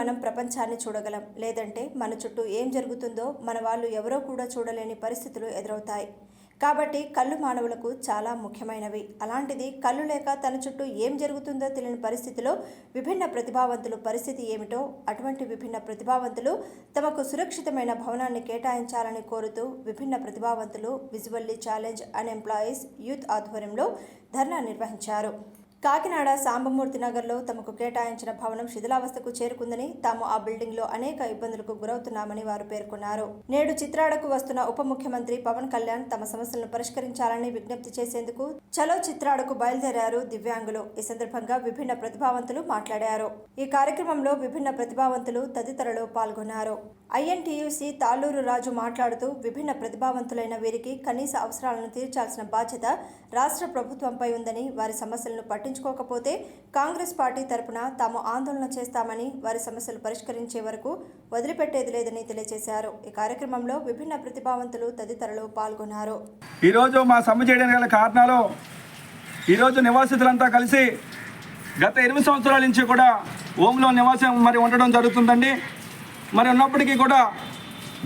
మనం ప్రపంచాన్ని చూడగలం, లేదంటే మన చుట్టూ ఏం జరుగుతుందో మన వాళ్ళు ఎవరో కూడా చూడలేని పరిస్థితులు ఎదురవుతాయి. కాబట్టి కళ్ళు మానవులకు చాలా ముఖ్యమైనవి. అలాంటిది కళ్ళు లేక తన చుట్టూ ఏం జరుగుతుందో తెలియని పరిస్థితిలో విభిన్న ప్రతిభావంతులు పరిస్థితి ఏమిటో, అటువంటి విభిన్న ప్రతిభావంతులు తమకు సురక్షితమైన భవనాన్ని కేటాయించాలని కోరుతూ విభిన్న ప్రతిభావంతులు visually challenge and employees youth ఆధ్వర్యంలో ధర్నా నిర్వహించారు. కాకినాడ సాంబమూర్తి నగర్లో తమకు కేటాయించిన భవనం శిథిలావస్థకు చేరుకుందని, తాము ఆ బిల్డింగ్లో అనేక ఇబ్బందులకు గురవుతున్నామని వారు పేర్కొన్నారు. నేడు చిత్రాడకు వస్తున్న ఉప ముఖ్యమంత్రి పవన్ కళ్యాణ్ తమ సమస్యలను పరిష్కరించాలని విజ్ఞప్తి చేసేందుకు చలో చిత్రాడకు బయలుదేరారు దివ్యాంగులు. ఈ సందర్భంగా విభిన్న ప్రతిభావంతులు మాట్లాడారు. ఈ కార్యక్రమంలో విభిన్న ప్రతిభావంతులు తదితరులు పాల్గొన్నారు. ఐఎన్టీయూసీ తాళ్లూరు రాజు మాట్లాడుతూ, విభిన్న ప్రతిభావంతులైన వీరికి కనీస అవసరాలను తీర్చాల్సిన బాధ్యత రాష్ట్ర ప్రభుత్వంపై ఉందని, వారి సమస్యలను పట్టించుకోకపోతే కాంగ్రెస్ పార్టీ తరపున తాము ఆందోళన చేస్తామని, వారి సమస్యలు పరిష్కరించే వరకు వదిలిపెట్టేది లేదని తెలియజేశారు. ఈ కార్యక్రమంలో విభిన్న ప్రతిభావంతులు తదితరులు పాల్గొన్నారు. ఈరోజు మా సమ్మె చేయడానికి గల కారణాలు, ఈరోజు నివాసితులంతా కలిసి గత 8 సంవత్సరాల నుంచి కూడా హోంలో నివాసం ఉండడం జరుగుతుందండి. ఉన్నప్పటికీ కూడా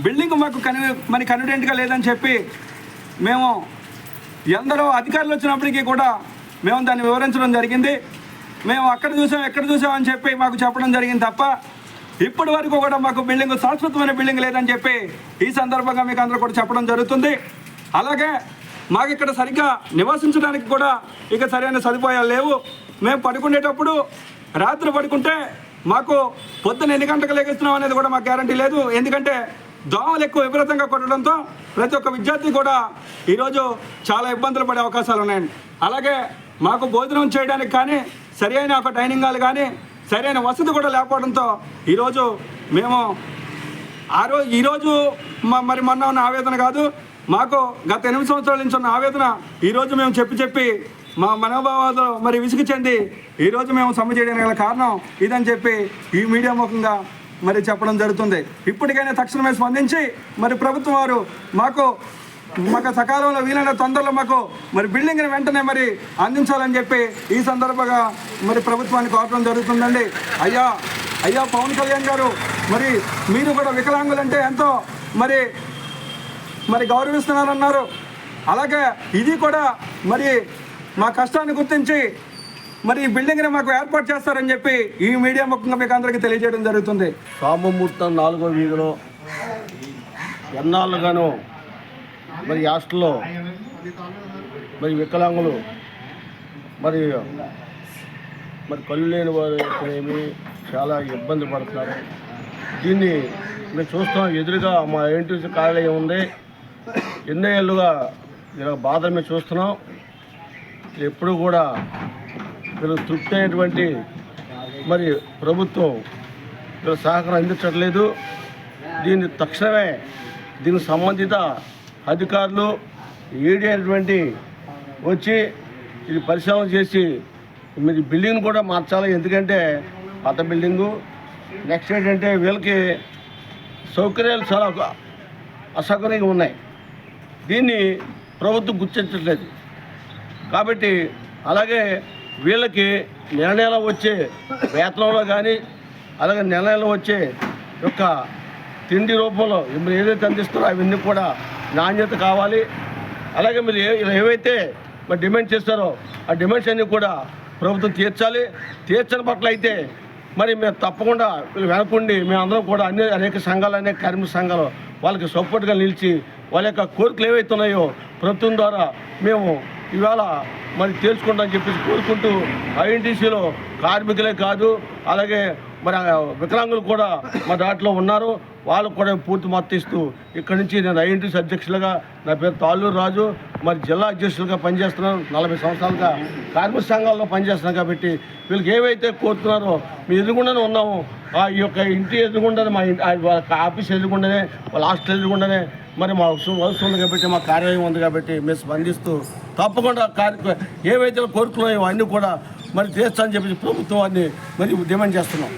బిల్డింగ్ మాకు కన్వీనియంట్గా లేదని చెప్పి మేము ఎందరో అధికారులు వచ్చినప్పటికీ కూడా మేము దాన్ని వివరించడం జరిగింది. మేము అక్కడ చూసాం ఎక్కడ చూసామని చెప్పి మాకు చెప్పడం జరిగింది తప్ప ఇప్పటి వరకు కూడా మాకు బిల్డింగ్ శాశ్వతమైన బిల్డింగ్ లేదని చెప్పి ఈ సందర్భంగా మీకు అందరూ కూడా చెప్పడం జరుగుతుంది. అలాగే మాకు ఇక్కడ సరిగ్గా నివసించడానికి కూడా ఇక సరైన సదుపాయాలు లేవు. మేము పడుకునేటప్పుడు రాత్రి పడుకుంటే మాకు పొద్దున్న ఎన్ని గంటలకు లేగిస్తున్నాం అనేది కూడా మాకు గ్యారంటీ లేదు. ఎందుకంటే దోమలు ఎక్కువ విపరీతంగా కొట్టడంతో ప్రతి ఒక్క విద్యార్థి కూడా ఈరోజు చాలా ఇబ్బందులు పడే అవకాశాలు ఉన్నాయండి. అలాగే మాకు భోజనం చేయడానికి కానీ సరైన ఒక డైనింగ్ హాల్ కానీ సరైన వసతి కూడా లేకపోవడంతో ఈరోజు మేము ఈరోజు మొన్న ఉన్న ఆవేదన కాదు, మాకు గత 8 సంవత్సరాల నుంచి ఉన్న ఆవేదన ఈరోజు మేము చెప్పి మా మనోభావాలు విసుగు చెంది ఈరోజు మేము సమ్మె చేయడానికి గల కారణం ఇదని చెప్పి ఈ మీడియా ముఖంగా చెప్పడం జరుగుతుంది. ఇప్పటికైనా తక్షణమే స్పందించి ప్రభుత్వం వారు మాకు సకాలంలో వీలైన తొందరలో మాకు బిల్డింగ్ని వెంటనే అందించాలని చెప్పి ఈ సందర్భంగా ప్రభుత్వాన్ని కోరడం జరుగుతుందండి. అయ్యా పవన్ కళ్యాణ్ గారు, మీరు కూడా వికలాంగులంటే ఎంతో గౌరవిస్తున్నారన్నారు. అలాగే ఇది కూడా మా కష్టాన్ని గుర్తించి ఈ బిల్డింగ్ని మాకు ఏర్పాటు చేస్తారని చెప్పి ఈ మీడియా ముఖంగా మీకు అందరికీ తెలియజేయడం జరుగుతుంది. సాంబమూర్తి 4వ వీధిలో ఎన్నాళ్ళుగాను హాస్టల్లో వికలాంగులు కళ్ళు లేని వారు ఏమి చాలా ఇబ్బంది పడుతున్నారు. దీన్ని మేము చూస్తాం. ఎదురుగా మా ఐఎన్టీయూసీ కార్యాలయం ఉంది. ఎన్నో ఏళ్ళుగా బాధలు మేము చూస్తున్నాం. ఎప్పుడు కూడా వీళ్ళకి తృప్తి అయినటువంటి ప్రభుత్వం వీళ్ళ సహకారం అందించట్లేదు. దీన్ని తక్షణమే దీనికి సంబంధిత అధికారులు ఈడీ అయినటువంటి వచ్చి ఇది పరిశీలన చేసి బిల్డింగ్ కూడా మార్చాలి. ఎందుకంటే పాత బిల్డింగు నెక్స్ట్ ఏంటంటే వీళ్ళకి సౌకర్యాలు చాలా అసౌకర్యంగా ఉన్నాయి. దీన్ని ప్రభుత్వం గుర్తించట్లేదు. కాబట్టి అలాగే వీళ్ళకి నెల వచ్చే వేతనంలో కానీ అలాగే నెల వచ్చే యొక్క తిండి రూపంలో మీరు ఏదైతే అందిస్తారో అవన్నీ కూడా నాణ్యత కావాలి. అలాగే మీరు ఏవైతే డిమాండ్ చేస్తారో ఆ డిమాండ్స్ అన్నీ కూడా ప్రభుత్వం తీర్చాలి. తీర్చని పట్ల అయితే మేము తప్పకుండా వెనకుండి మేమందరం కూడా అనేక సంఘాలు అనేక కార్మిక సంఘాలు వాళ్ళకి సపోర్ట్గా నిలిచి వాళ్ళ యొక్క కోరికలు ఏవైతే ఉన్నాయో ప్రభుత్వం ద్వారా మేము ఇవాళ తేల్చుకుంటామని చెప్పేసి కోరుకుంటూ ఐఎన్టీసీలో కార్మికులే కాదు అలాగే వికలాంగులు కూడా దాంట్లో ఉన్నారు. వాళ్ళకు కూడా పూర్తి మద్దతు ఇస్తూ ఇక్కడి నుంచి నేను ఐఎన్టీసీ అధ్యక్షులుగా, నా పేరు తాళ్లూరు రాజు, జిల్లా అధ్యక్షులుగా పనిచేస్తున్నాను. 40 సంవత్సరాలుగా కార్మిక సంఘాల్లో పనిచేస్తున్నాను. కాబట్టి వీళ్ళకి ఏవైతే కోరుతున్నారో మీ ఎదురుగుండానే ఉన్నాము. ఈ యొక్క ఇంటి ఎదురుగుండానే మా ఆఫీస్ ఎదురుగుండానే వాళ్ళ హాస్టల్ ఎదురుగుండానే మా అవసరం ఉంది కాబట్టి మా కార్యాలయం ఉంది కాబట్టి మేము స్పందిస్తూ తప్పకుండా ఏవైతే కోరుకున్నాయో అన్నీ కూడా తీర్చాలని చెప్పి ప్రభుత్వాన్ని డిమాండ్ చేస్తున్నాం.